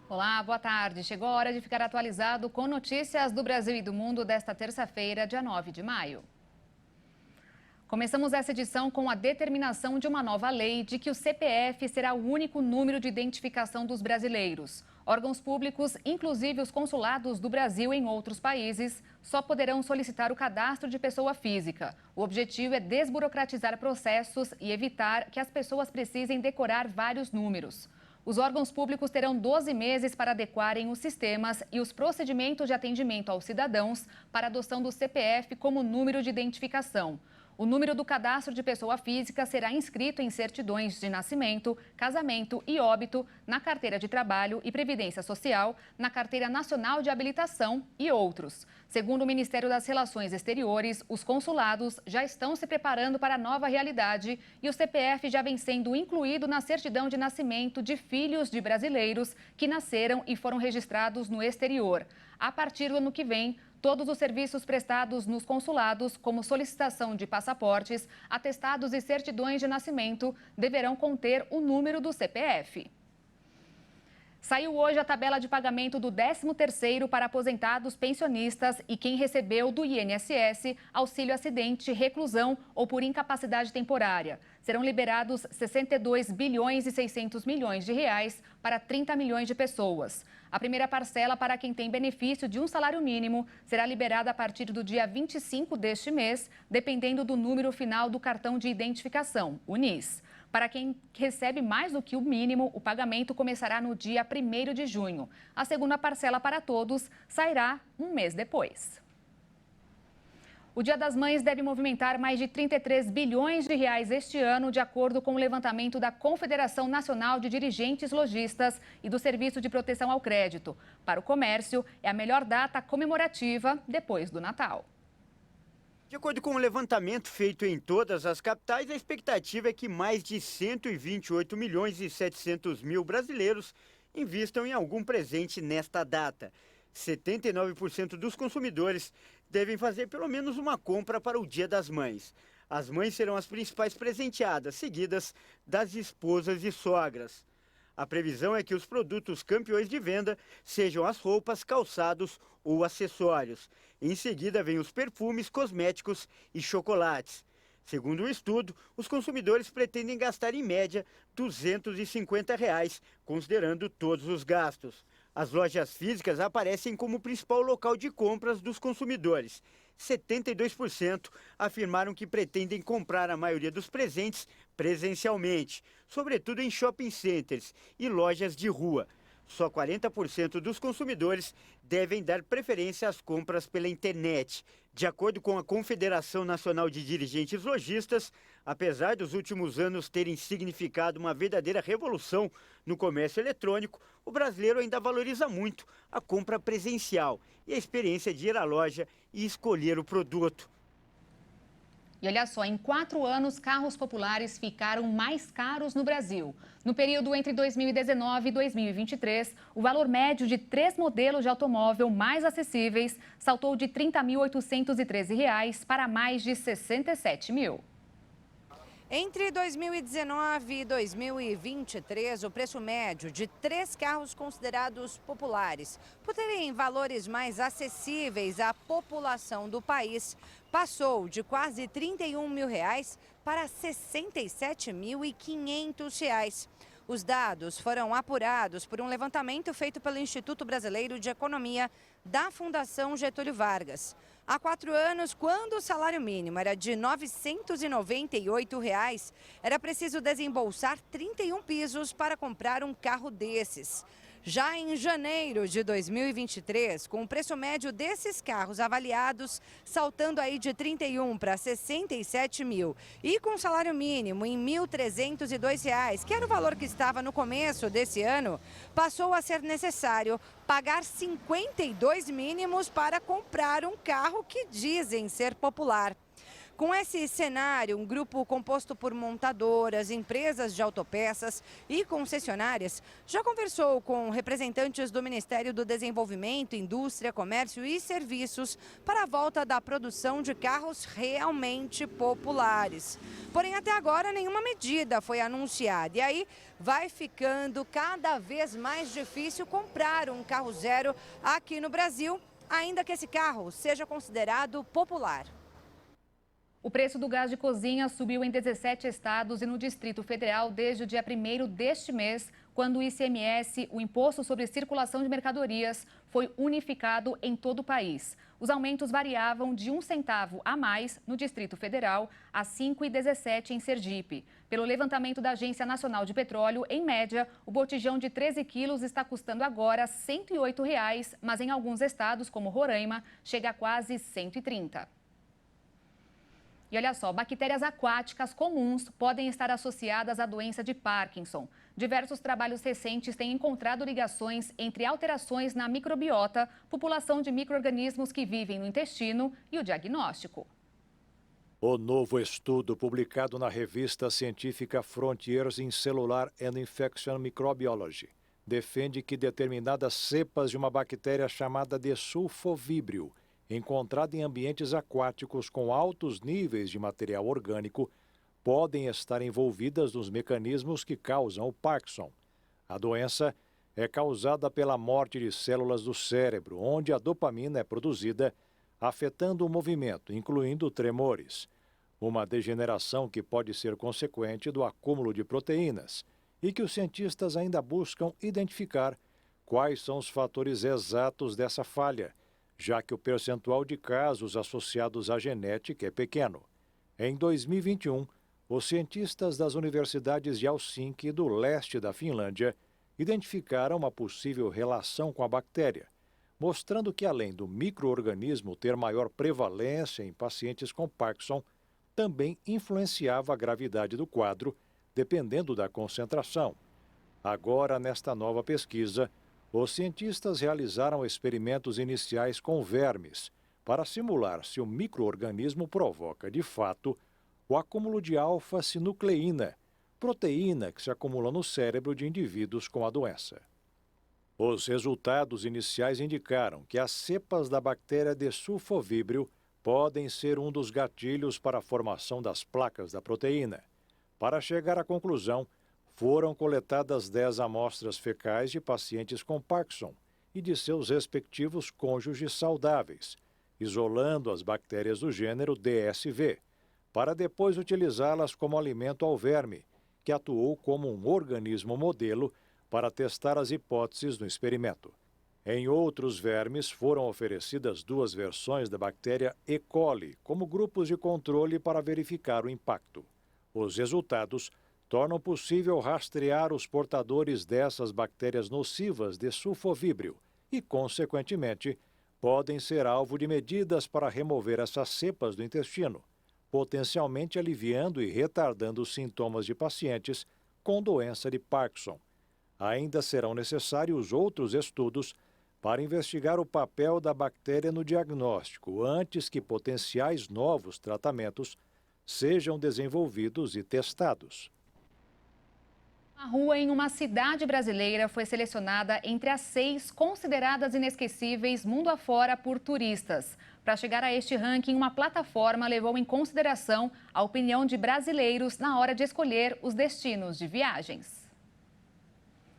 Olá, boa tarde. Chegou a hora de ficar atualizado com notícias do Brasil e do mundo desta terça-feira, dia 9 de maio. Começamos essa edição com a determinação de uma nova lei de que o CPF será o único número de identificação dos brasileiros. Órgãos públicos, inclusive os consulados do Brasil em outros países, só poderão solicitar o cadastro de pessoa física. O objetivo é desburocratizar processos e evitar que as pessoas precisem decorar vários números. Os órgãos públicos terão 12 meses para adequarem os sistemas e os procedimentos de atendimento aos cidadãos para a adoção do CPF como número de identificação. O número do cadastro de pessoa física será inscrito em certidões de nascimento, casamento e óbito, na carteira de trabalho e previdência social, na carteira nacional de habilitação e outros. Segundo o Ministério das Relações Exteriores, os consulados já estão se preparando para a nova realidade e o CPF já vem sendo incluído na certidão de nascimento de filhos de brasileiros que nasceram e foram registrados no exterior. A partir do ano que vem, todos os serviços prestados nos consulados, como solicitação de passaportes, atestados e certidões de nascimento, deverão conter o número do CPF. Saiu hoje a tabela de pagamento do 13º para aposentados, pensionistas e quem recebeu do INSS auxílio acidente, reclusão ou por incapacidade temporária. Serão liberados 62 bilhões e 600 milhões de reais para 30 milhões de pessoas. A primeira parcela para quem tem benefício de um salário mínimo será liberada a partir do dia 25 deste mês, dependendo do número final do cartão de identificação, o NIS. Para quem recebe mais do que o mínimo, o pagamento começará no dia 1º de junho. A segunda parcela para todos sairá um mês depois. O Dia das Mães deve movimentar mais de 33 bilhões de reais este ano, de acordo com o levantamento da Confederação Nacional de Dirigentes Lojistas e do Serviço de Proteção ao Crédito. Para o comércio, é a melhor data comemorativa depois do Natal. De acordo com o levantamento feito em todas as capitais, a expectativa é que mais de 128 milhões e 700 mil brasileiros invistam em algum presente nesta data. 79% dos consumidores devem fazer pelo menos uma compra para o Dia das Mães. As mães serão as principais presenteadas, seguidas das esposas e sogras. A previsão é que os produtos campeões de venda sejam as roupas, calçados ou acessórios. Em seguida, vêm os perfumes, cosméticos e chocolates. Segundo o estudo, os consumidores pretendem gastar em média R$ 250, considerando todos os gastos. As lojas físicas aparecem como o principal local de compras dos consumidores. 72% afirmaram que pretendem comprar a maioria dos presentes presencialmente, sobretudo em shopping centers e lojas de rua. Só 40% dos consumidores devem dar preferência às compras pela internet. De acordo com a Confederação Nacional de Dirigentes Lojistas, apesar dos últimos anos terem significado uma verdadeira revolução no comércio eletrônico, o brasileiro ainda valoriza muito a compra presencial e a experiência de ir à loja e escolher o produto. E olha só, em 4 anos, carros populares ficaram mais caros no Brasil. No período entre 2019 e 2023, o valor médio de 3 modelos de automóvel mais acessíveis saltou de R$ 30.813 para mais de R$ 67 mil. Entre 2019 e 2023, o preço médio de 3 carros considerados populares, por terem valores mais acessíveis à população do país, passou de quase R$ 31 mil para R$ 67.500. Os dados foram apurados por um levantamento feito pelo Instituto Brasileiro de Economia da Fundação Getúlio Vargas. Há 4 anos, quando o salário mínimo era de R$ 998, era preciso desembolsar 31 pisos para comprar um carro desses. Já em janeiro de 2023, com o preço médio desses carros avaliados saltando aí de 31 para 67 mil e com salário mínimo em R$ 1.302, que era o valor que estava no começo desse ano, passou a ser necessário pagar 52 mínimos para comprar um carro que dizem ser popular. Com esse cenário, um grupo composto por montadoras, empresas de autopeças e concessionárias já conversou com representantes do Ministério do Desenvolvimento, Indústria, Comércio e Serviços para a volta da produção de carros realmente populares. Porém, até agora, nenhuma medida foi anunciada. E aí vai ficando cada vez mais difícil comprar um carro zero aqui no Brasil, ainda que esse carro seja considerado popular. O preço do gás de cozinha subiu em 17 estados e no Distrito Federal desde o dia 1º deste mês, quando o ICMS, o Imposto sobre Circulação de Mercadorias, foi unificado em todo o país. Os aumentos variavam de 1 centavo a mais no Distrito Federal a 5,17 em Sergipe. Pelo levantamento da Agência Nacional de Petróleo, em média, o botijão de 13 quilos está custando agora R$ 108, mas em alguns estados, como Roraima, chega a quase 130. E olha só, bactérias aquáticas comuns podem estar associadas à doença de Parkinson. Diversos trabalhos recentes têm encontrado ligações entre alterações na microbiota, população de micro-organismos que vivem no intestino e o diagnóstico. O novo estudo publicado na revista científica Frontiers in Cellular and Infection Microbiology defende que determinadas cepas de uma bactéria chamada de sulfovibrio, encontrada em ambientes aquáticos com altos níveis de material orgânico, podem estar envolvidas nos mecanismos que causam o Parkinson. A doença é causada pela morte de células do cérebro, onde a dopamina é produzida, afetando o movimento, incluindo tremores. Uma degeneração que pode ser consequente do acúmulo de proteínas e que os cientistas ainda buscam identificar quais são os fatores exatos dessa falha, já que o percentual de casos associados à genética é pequeno. Em 2021, os cientistas das universidades de Helsinki e do leste da Finlândia identificaram uma possível relação com a bactéria, mostrando que além do micro-organismo ter maior prevalência em pacientes com Parkinson, também influenciava a gravidade do quadro, dependendo da concentração. Agora, nesta nova pesquisa, os cientistas realizaram experimentos iniciais com vermes para simular se o micro-organismo provoca, de fato, o acúmulo de alfa-sinucleína, proteína que se acumula no cérebro de indivíduos com a doença. Os resultados iniciais indicaram que as cepas da bactéria de sulfovibrio podem ser um dos gatilhos para a formação das placas da proteína. Para chegar à conclusão, foram coletadas 10 amostras fecais de pacientes com Parkinson e de seus respectivos cônjuges saudáveis, isolando as bactérias do gênero DSV, para depois utilizá-las como alimento ao verme, que atuou como um organismo modelo para testar as hipóteses do experimento. Em outros vermes, foram oferecidas 2 versões da bactéria E. coli como grupos de controle para verificar o impacto. Os resultados tornam possível rastrear os portadores dessas bactérias nocivas de sulfovibrio e, consequentemente, podem ser alvo de medidas para remover essas cepas do intestino, potencialmente aliviando e retardando os sintomas de pacientes com doença de Parkinson. Ainda serão necessários outros estudos para investigar o papel da bactéria no diagnóstico, antes que potenciais novos tratamentos sejam desenvolvidos e testados. Uma rua em uma cidade brasileira foi selecionada entre as 6 consideradas inesquecíveis mundo afora por turistas. Para chegar a este ranking, uma plataforma levou em consideração a opinião de brasileiros na hora de escolher os destinos de viagens.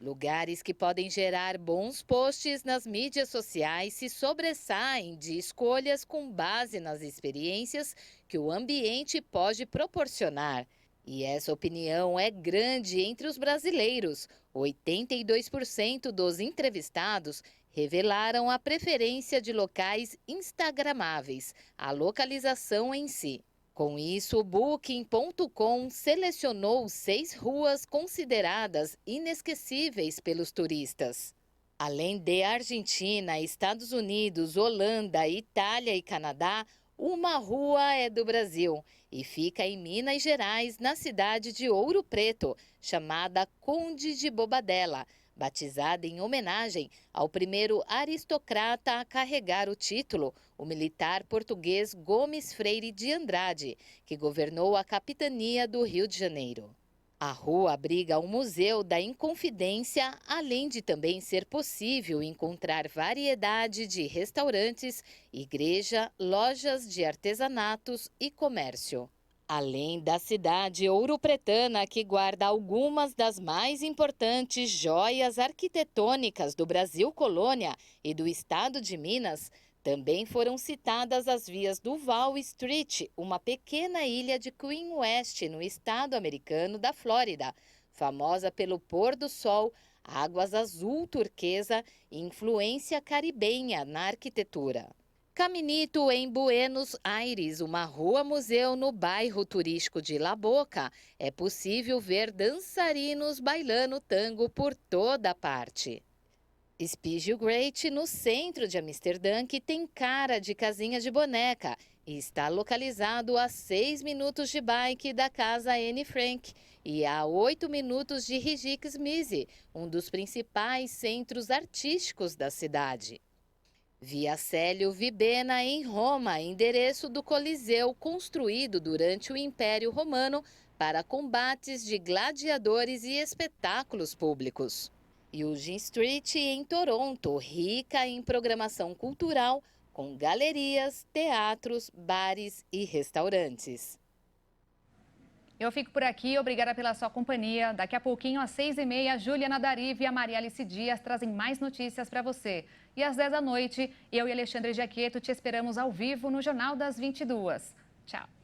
Lugares que podem gerar bons posts nas mídias sociais se sobressaem de escolhas com base nas experiências que o ambiente pode proporcionar. E essa opinião é grande entre os brasileiros. 82% dos entrevistados revelaram a preferência de locais instagramáveis, a localização em si. Com isso, o Booking.com selecionou 6 ruas consideradas inesquecíveis pelos turistas. Além de Argentina, Estados Unidos, Holanda, Itália e Canadá, uma rua é do Brasil e fica em Minas Gerais, na cidade de Ouro Preto, chamada Conde de Bobadela, batizada em homenagem ao primeiro aristocrata a carregar o título, o militar português Gomes Freire de Andrade, que governou a capitania do Rio de Janeiro. A rua abriga o Museu da Inconfidência, além de também ser possível encontrar variedade de restaurantes, igreja, lojas de artesanatos e comércio. Além da cidade ouropretana, que guarda algumas das mais importantes joias arquitetônicas do Brasil Colônia e do estado de Minas, também foram citadas as vias do Duval Street, uma pequena ilha de Queen West, no estado americano da Flórida, famosa pelo pôr do sol, águas azul turquesa e influência caribenha na arquitetura. Caminito, em Buenos Aires, uma rua-museu no bairro turístico de La Boca, é possível ver dançarinos bailando tango por toda parte. Spiegelgracht, no centro de Amsterdã, que tem cara de casinha de boneca e está localizado a 6 minutos de bike da Casa Anne Frank e a 8 minutos de Rijksmuseum, um dos principais centros artísticos da cidade. Via Célio Vibena, em Roma, endereço do Coliseu construído durante o Império Romano para combates de gladiadores e espetáculos públicos. Eugene Street, em Toronto, rica em programação cultural, com galerias, teatros, bares e restaurantes. Eu fico por aqui, obrigada pela sua companhia. Daqui a pouquinho, às 6h30, a Juliana Darive e a Maria Alice Dias trazem mais notícias para você. E às 10 da noite, eu e Alexandre Giaqueto te esperamos ao vivo no Jornal das 22. Tchau.